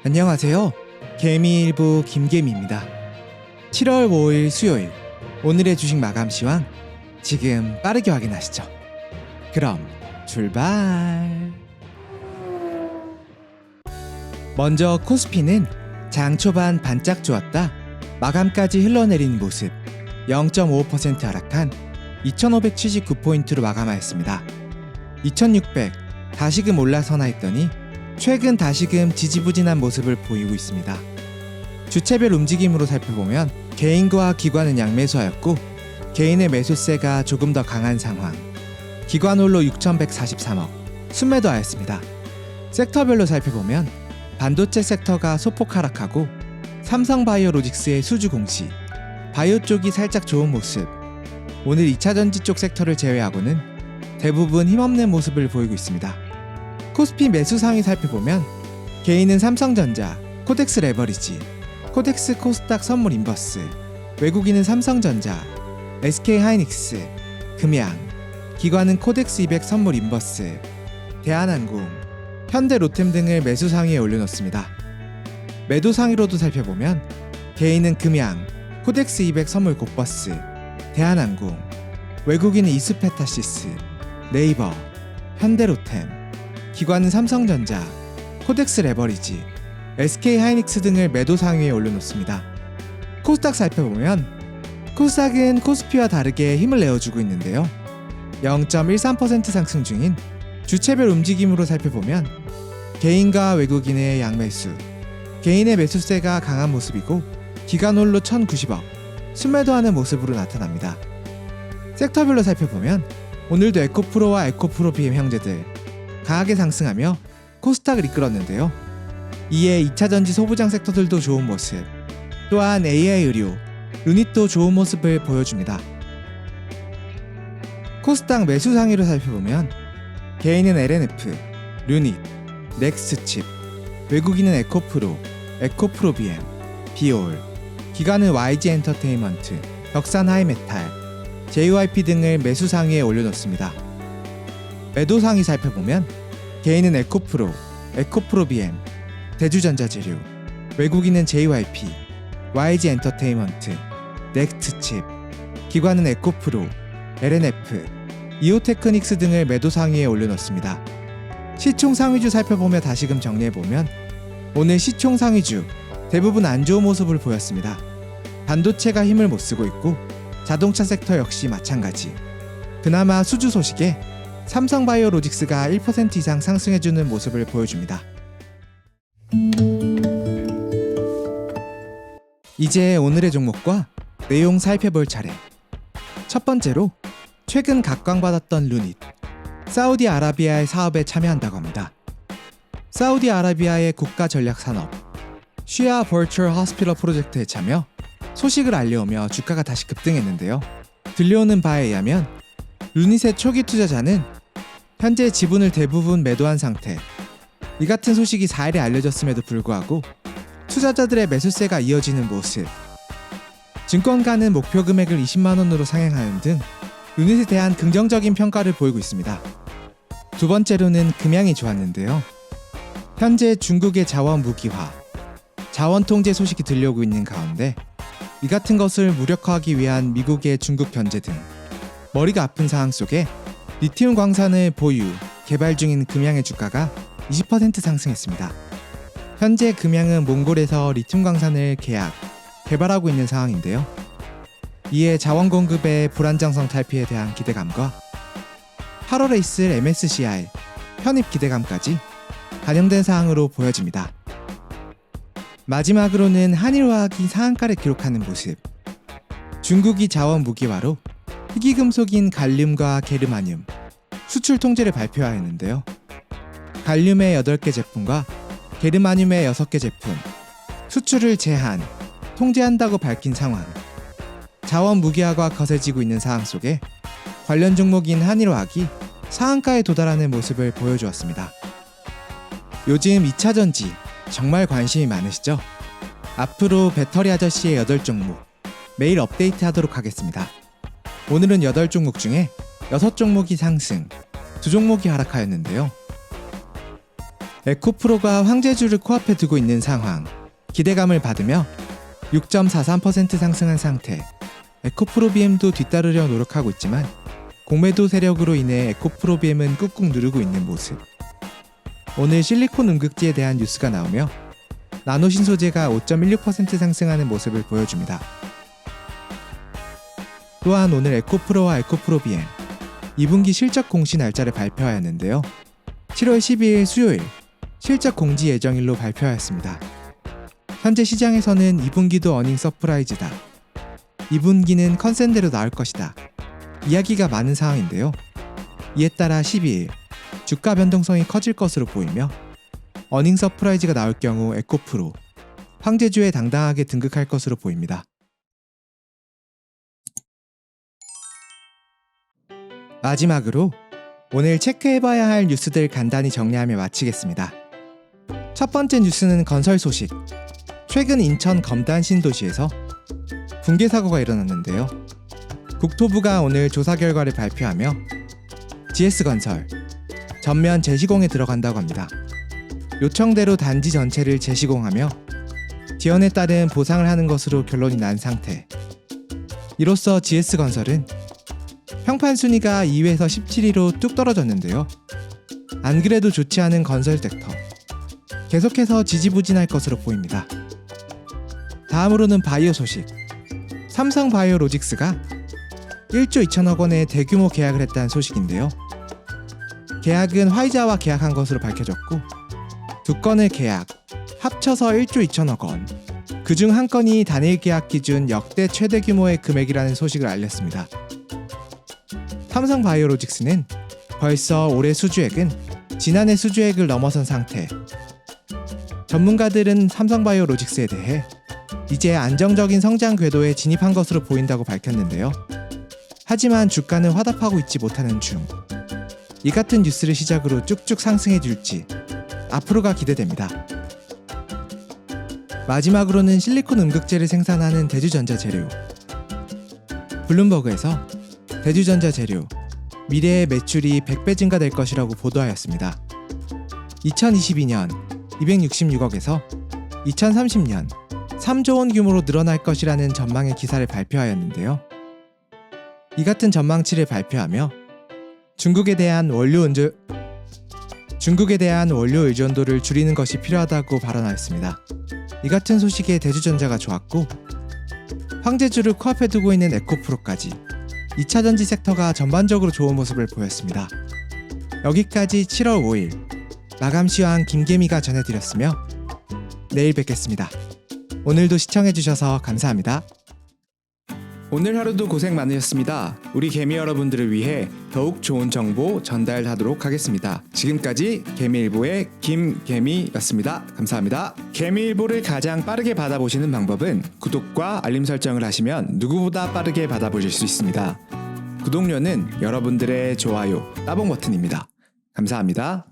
안녕하세요. 개미일보 김개미입니다. 7월 5일 수요일, 오늘의 주식 마감 시황 지금 빠르게 확인하시죠. 그럼 출발! 먼저 코스피는 장 초반 반짝 좋았다 마감까지 흘러내린 모습 0.55% 하락한 2579포인트로 마감하였습니다. 2600 다시금 올라서나 했더니 최근 다시금 지지부진한 모습을 보이고 있습니다. 주체별 움직임으로 살펴보면 개인과 기관은 양매수하였고 개인의 매수세가 조금 더 강한 상황. 기관 홀로 6143억 순매도하였습니다. 섹터별로 살펴보면 반도체 섹터가 소폭 하락하고 삼성바이오로직스의 수주 공시, 바이오 쪽이 살짝 좋은 모습. 오늘 2차전지 쪽 섹터를 제외하고는 대부분 힘없는 모습을 보이고 있습니다. 코스피 매수 상위 살펴보면 개인은 삼성전자, 코덱스 레버리지, 코덱스 코스닥 선물 인버스, 외국인은 삼성전자, SK하이닉스, 금양, 기관은 코덱스 200 선물 인버스, 대한항공, 현대 로템 등을 매수 상위에 올려놓습니다. 매도 상위로도 살펴보면 개인은 금양, 코덱스 200 선물 곧버스, 대한항공, 외국인은 이수페타시스, 네이버, 현대 로템, 기관은 삼성전자, 코덱스 레버리지, SK하이닉스 등을 매도 상위에 올려놓습니다. 코스닥 살펴보면 코스닥은 코스피와 다르게 힘을 내어주고 있는데요. 0.13% 상승 중인 주체별 움직임으로 살펴보면 개인과 외국인의 양매수, 개인의 매수세가 강한 모습이고 기관 홀로 1090억 순매도하는 모습으로 나타납니다. 섹터별로 살펴보면 오늘도 에코프로와 에코프로 BM 형제들 강하게 상승하며 코스닥을 이끌었는데요. 이에 2차전지 소부장 섹터들도 좋은 모습, 또한 AI 의료, 루닛도 좋은 모습을 보여줍니다. 코스닥 매수 상위로 살펴보면 개인은 LNF, 루닛, 넥스칩, 외국인은 에코프로, 에코프로 BM, 비올, 기관은 YG 엔터테인먼트, 벽산 하이메탈, JYP 등을 매수 상위에 올려놓습니다. 매도 상위 살펴보면 개인은 에코프로, 에코프로 BM, 대주전자재료, 외국인은 JYP, YG 엔터테인먼트, 넥스트칩, 기관은 에코프로, LNF, 이오테크닉스 등을 매도 상위에 올려놓습니다. 시총 상위주 살펴보며 다시금 정리해보면 오늘 시총 상위주 대부분 안 좋은 모습을 보였습니다. 반도체가 힘을 못 쓰고 있고 자동차 섹터 역시 마찬가지. 그나마 수주 소식에 삼성바이오로직스가 1% 이상 상승해주는 모습을 보여줍니다. 이제 오늘의 종목과 내용 살펴볼 차례. 첫 번째로 최근 각광받았던 루닛, 사우디아라비아의 사업에 참여한다고 합니다. 사우디아라비아의 국가전략산업 쉬아 버추얼 호스피털 프로젝트에 참여, 소식을 알려오며 주가가 다시 급등했는데요. 들려오는 바에 의하면 루닛의 초기 투자자는 현재 지분을 대부분 매도한 상태. 이 같은 소식이 4일에 알려졌음에도 불구하고 투자자들의 매수세가 이어지는 모습. 증권가는 목표 금액을 20만원으로 상향하는 등 루닛에 대한 긍정적인 평가를 보이고 있습니다. 두 번째로는 금양이 좋았는데요. 현재 중국의 자원 무기화, 자원 통제 소식이 들려오고 있는 가운데 이 같은 것을 무력화하기 위한 미국의 중국 견제 등 머리가 아픈 상황 속에 리튬 광산을 보유, 개발 중인 금양의 주가가 20% 상승했습니다. 현재 금양은 몽골에서 리튬 광산을 계약, 개발하고 있는 상황인데요. 이에 자원 공급의 불안정성 탈피에 대한 기대감과 8월에 있을 MSCI 편입 기대감까지 반영된 사항으로 보여집니다. 마지막으로는 한일화학이 상한가를 기록하는 모습. 중국이 자원 무기화로 희귀금속인 갈륨과 게르마늄 수출 통제를 발표하였는데요. 갈륨의 8개 제품과 게르마늄의 6개 제품 수출을 제한, 통제한다고 밝힌 상황. 자원 무기화가 거세지고 있는 상황 속에 관련 종목인 한일화학이 상한가에 도달하는 모습을 보여주었습니다. 요즘 2차전지 정말 관심이 많으시죠? 앞으로 배터리 아저씨의 8종목 매일 업데이트 하도록 하겠습니다. 오늘은 8종목 중에 6종목이 상승, 2종목이 하락하였는데요. 에코프로가 황제주를 코앞에 두고 있는 상황, 기대감을 받으며 6.43% 상승한 상태. 에코프로 BM도 뒤따르려 노력하고 있지만 공매도 세력으로 인해 에코프로 BM은 꾹꾹 누르고 있는 모습. 오늘 실리콘 음극지에 대한 뉴스가 나오며 나노 신소재가 5.16% 상승하는 모습을 보여줍니다. 또한 오늘 에코프로와 에코프로 BM 2분기 실적 공시 날짜를 발표하였는데요. 7월 12일 수요일 실적 공지 예정일로 발표하였습니다. 현재 시장에서는 2분기도 어닝 서프라이즈다. 2분기는 컨센대로 나올 것이다. 이야기가 많은 상황인데요. 이에 따라 12일 주가 변동성이 커질 것으로 보이며 어닝 서프라이즈가 나올 경우 에코프로, 황제주에 당당하게 등극할 것으로 보입니다. 마지막으로 오늘 체크해봐야 할 뉴스들 간단히 정리하며 마치겠습니다. 첫 번째 뉴스는 건설 소식. 최근 인천 검단 신도시에서 붕괴 사고가 일어났는데요. 국토부가 오늘 조사 결과를 발표하며 GS건설 전면 재시공에 들어간다고 합니다. 요청대로 단지 전체를 재시공하며 지연에 따른 보상을 하는 것으로 결론이 난 상태. 이로써 GS건설은 평판 순위가 2위에서 17위로 뚝 떨어졌는데요. 안 그래도 좋지 않은 건설 섹터, 계속해서 지지부진할 것으로 보입니다. 다음으로는 바이오 소식. 삼성 바이오로직스가 1조 2천억 원의 대규모 계약을 했다는 소식인데요. 계약은 화이자와 계약한 것으로 밝혀졌고 두 건의 계약, 합쳐서 1조 2천억 원. 그중 한 건이 단일 계약 기준 역대 최대 규모의 금액이라는 소식을 알렸습니다. 삼성 바이오로직스는 벌써 올해 수주액은 지난해 수주액을 넘어선 상태. 전문가들은 삼성 바이오로직스에 대해 이제 안정적인 성장 궤도에 진입한 것으로 보인다고 밝혔는데요. 하지만 주가는 화답하고 있지 못하는 중. 이 같은 뉴스를 시작으로 쭉쭉 상승해 줄지 앞으로가 기대됩니다. 마지막으로는 실리콘 음극재를 생산하는 대주전자 재료. 블룸버그에서 대주전자 재료 미래의 매출이 100배 증가될 것이라고 보도하였습니다. 2022년 266억에서 2030년 3조 원 규모로 늘어날 것이라는 전망의 기사를 발표하였는데요. 이 같은 전망치를 발표하며 중국에 대한 원료 의존도를 줄이는 것이 필요하다고 발언하였습니다. 이 같은 소식에 대주전자가 좋았고 황제주를 코앞에 두고 있는 에코프로까지 2차전지 섹터가 전반적으로 좋은 모습을 보였습니다. 여기까지 7월 5일 마감 시황 김개미가 전해드렸으며 내일 뵙겠습니다. 오늘도 시청해주셔서 감사합니다. 오늘 하루도 고생 많으셨습니다. 우리 개미 여러분들을 위해 더욱 좋은 정보 전달하도록 하겠습니다. 지금까지 개미일보의 김개미였습니다. 감사합니다. 개미일보를 가장 빠르게 받아보시는 방법은 구독과 알림 설정을 하시면 누구보다 빠르게 받아보실 수 있습니다. 구독료는 여러분들의 좋아요, 따봉 버튼입니다. 감사합니다.